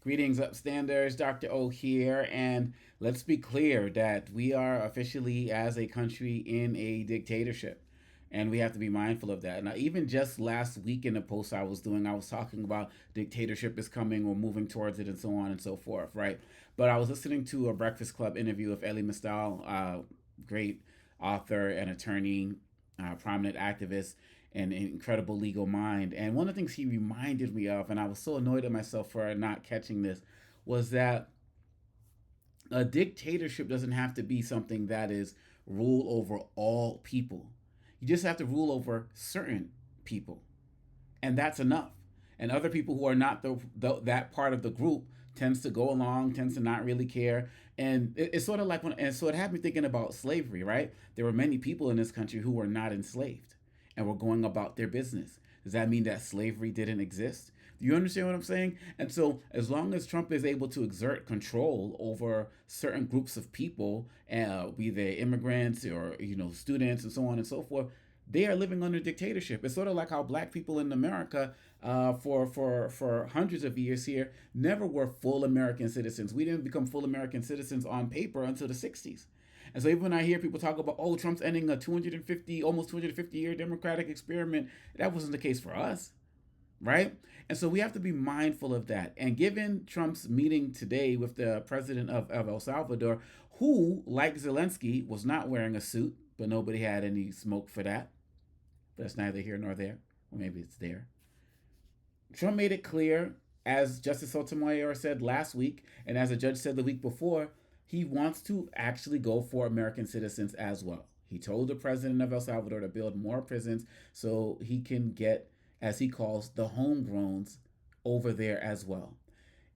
Greetings, upstanders. Dr. O here, and let's be clear that we are officially, as a country, in a dictatorship, and we have to be mindful of that. Now, even just last week in the post I was doing, I was talking about dictatorship is coming, we're moving towards it, and so on and so forth, right? But I was listening to a Breakfast Club interview of Elie Mystal, great author and attorney, prominent activist, and an incredible legal mind. And one of the things he reminded me of, and I was so annoyed at myself for not catching this, was that a dictatorship doesn't have to be something that is rule over all people. You just have to rule over certain people, and that's enough. And other people who are not that part of the group tends to go along, tends to not really care. And it's sort of like when, and so it had me thinking about slavery, right? There were many people in this country who were not enslaved and were going about their business. Does that mean that slavery didn't exist? Do you understand what I'm saying? And so, as long as Trump is able to exert control over certain groups of people, be they immigrants or students and so on and so forth, they are living under dictatorship. It's sort of like how black people in America, for hundreds of years here, never were full American citizens. We didn't become full American citizens on paper until the '60s. And so even when I hear people talk about, oh, Trump's ending a 250, almost 250-year democratic experiment, that wasn't the case for us, right? And so we have to be mindful of that. And given Trump's meeting today with the president of El Salvador, who, like Zelensky, was not wearing a suit, but nobody had any smoke for that. But that's neither here nor there. Or maybe it's there. Trump made it clear, as Justice Sotomayor said last week, and as a judge said the week before, he wants to actually go for American citizens as well. He told the president of El Salvador to build more prisons so he can get, as he calls, the homegrowns over there as well.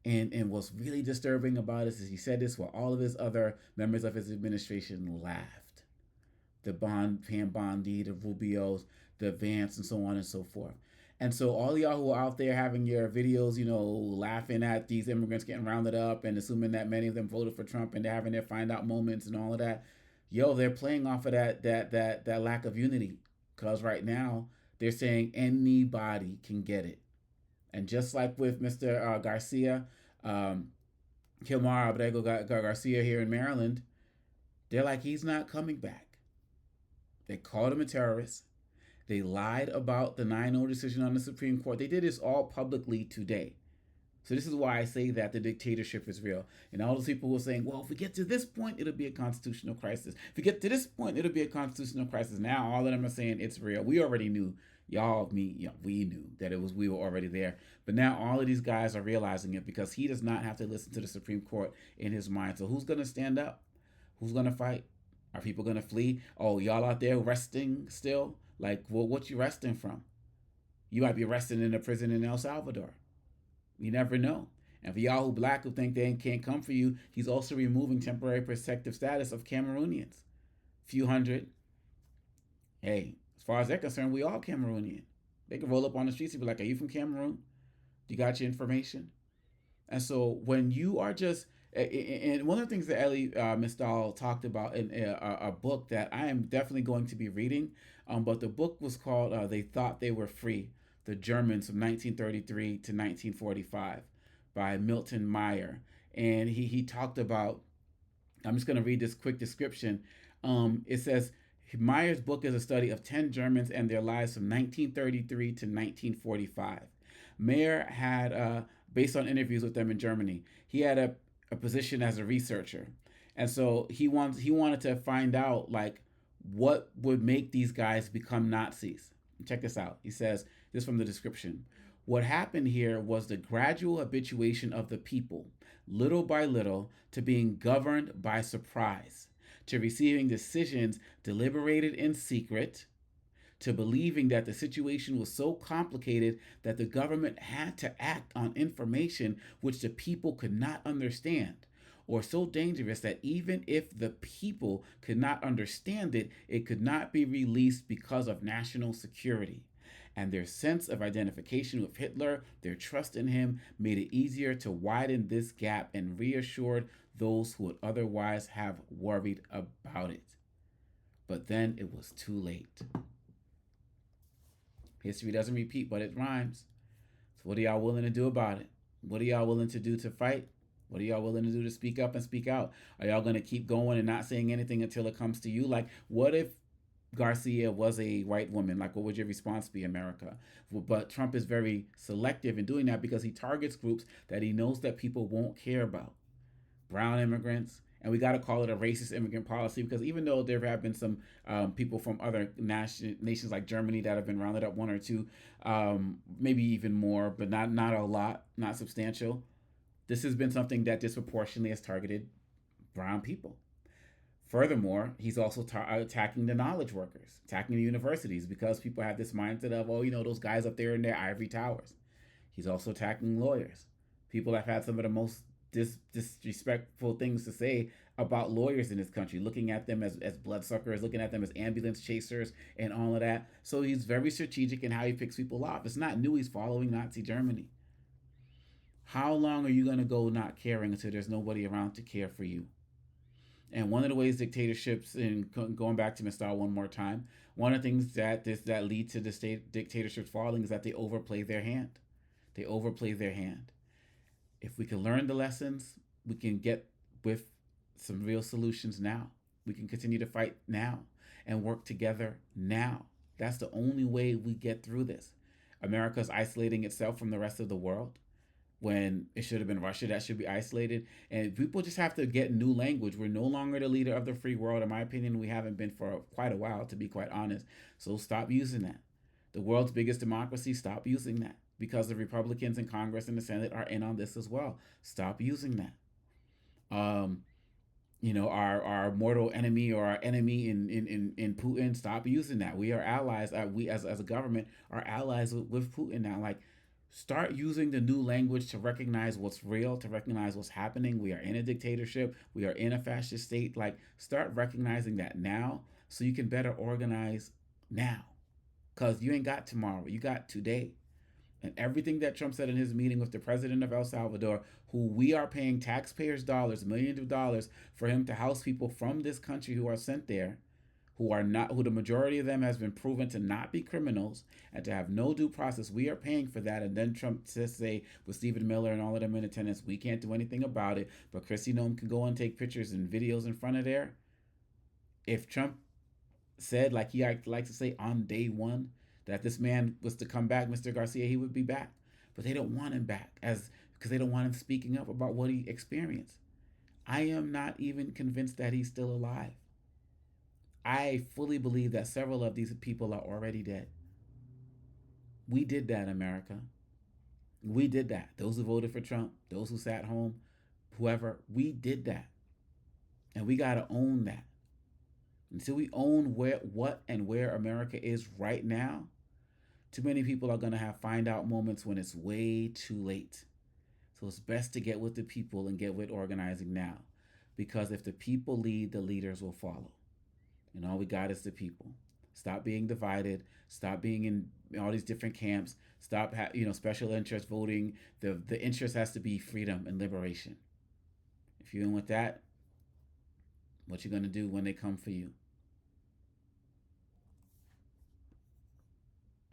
And what's really disturbing about it is he said this while all of his other members of his administration laughed. The Pam Bondi, the Rubios, the Vance, and so on and so forth. And so all y'all who are out there having your videos, laughing at these immigrants getting rounded up and assuming that many of them voted for Trump and they're having their find out moments and all of that, they're playing off of that lack of unity. Because right now they're saying anybody can get it. And just like with Mr. Garcia, Kilmar Abrego Garcia here in Maryland, they're like, he's not coming back. They called him a terrorist. They lied about the 9-0 decision on the Supreme Court. They did this all publicly today. So this is why I say that the dictatorship is real. And all those people were saying, well, if we get to this point, it'll be a constitutional crisis. If we get to this point, it'll be a constitutional crisis. Now all of them are saying it's real. We already knew. We knew that we were already there. But now all of these guys are realizing it because he does not have to listen to the Supreme Court in his mind. So who's going to stand up? Who's going to fight? Are people going to flee? Oh, y'all out there resting still? Like, well, what you resting from? You might be resting in a prison in El Salvador. You never know. And for y'all who black who think they can't come for you, he's also removing temporary protective status of Cameroonians. Few hundred. Hey, as far as they're concerned, we all Cameroonian. They can roll up on the streets and be like, are you from Cameroon? You got your information? And so when you are just, and one of the things that Elie Mystal talked about in a book that I am definitely going to be reading, but the book was called They Thought They Were Free, The Germans from 1933 to 1945 by Milton Meyer. And he talked about, I'm just going to read this quick description. It says, Meyer's book is a study of 10 Germans and their lives from 1933 to 1945. Meyer had, based on interviews with them in Germany, he had a position as a researcher. And so he wanted to find out, like, what would make these guys become Nazis. Check this out. He says, this from the description. What happened here was the gradual habituation of the people, little by little, to being governed by surprise, to receiving decisions deliberated in secret, to believing that the situation was so complicated that the government had to act on information which the people could not understand, or so dangerous that even if the people could not understand it, it could not be released because of national security. And their sense of identification with Hitler, their trust in him, made it easier to widen this gap and reassured those who would otherwise have worried about it. But then it was too late. History doesn't repeat, but it rhymes. So what are y'all willing to do about it? What are y'all willing to do to fight? What are y'all willing to do to speak up and speak out? Are y'all going to keep going and not saying anything until it comes to you? Like, what if Garcia was a white woman? Like, what would your response be, America? But Trump is very selective in doing that because he targets groups that he knows that people won't care about. Brown immigrants, and we got to call it a racist immigrant policy because even though there have been some people from other nations like Germany that have been rounded up, one or two, maybe even more, but not a lot, not substantial. This has been something that disproportionately has targeted brown people. Furthermore, he's also attacking the knowledge workers, attacking the universities because people have this mindset of, oh, those guys up there in their ivory towers. He's also attacking lawyers. People have had some of the most disrespectful things to say about lawyers in this country, looking at them as bloodsuckers, looking at them as ambulance chasers, and all of that. So he's very strategic in how he picks people off. It's not new he's following Nazi Germany. How long are you going to go not caring until there's nobody around to care for you? And one of the ways dictatorships, and going back to Mr. one more time, one of the things that lead to the state dictatorships falling is that they overplay their hand. They overplay their hand. If we can learn the lessons, we can get with some real solutions now. We can continue to fight now and work together now. That's the only way we get through this. America's isolating itself from the rest of the world when it should have been Russia that should be isolated. And people just have to get new language. We're no longer the leader of the free world. In my opinion, we haven't been for quite a while, to be quite honest. So stop using that. The world's biggest democracy, stop using that. Because the Republicans in Congress and the Senate are in on this as well. Stop using that. Our mortal enemy or our enemy in Putin, stop using that. We are allies. We as a government are allies with Putin now. Like, start using the new language to recognize what's real, to recognize what's happening. We are in a dictatorship. We are in a fascist state. Like, start recognizing that now so you can better organize now. Because you ain't got tomorrow. You got today. And everything that Trump said in his meeting with the president of El Salvador, who we are paying taxpayers' dollars, millions of dollars, for him to house people from this country who are sent there, who the majority of them has been proven to not be criminals and to have no due process. We are paying for that. And then Trump says, say, with Stephen Miller and all of them in attendance, we can't do anything about it. But Chrissy Nome can go and take pictures and videos in front of there. If Trump said, like he likes to say on day one, that this man was to come back, Mr. Garcia, he would be back. But they don't want him back because they don't want him speaking up about what he experienced. I am not even convinced that he's still alive. I fully believe that several of these people are already dead. We did that, America. We did that. Those who voted for Trump, those who sat home, whoever, we did that. And we got to own that. Until we own what and where America is right now, too many people are going to find out moments when it's way too late. So it's best to get with the people and get with organizing now. Because if the people lead, the leaders will follow. And all we got is the people. Stop being divided. Stop being in all these different camps. Stop, special interest voting. The interest has to be freedom and liberation. If you're in with that, what you going to do when they come for you?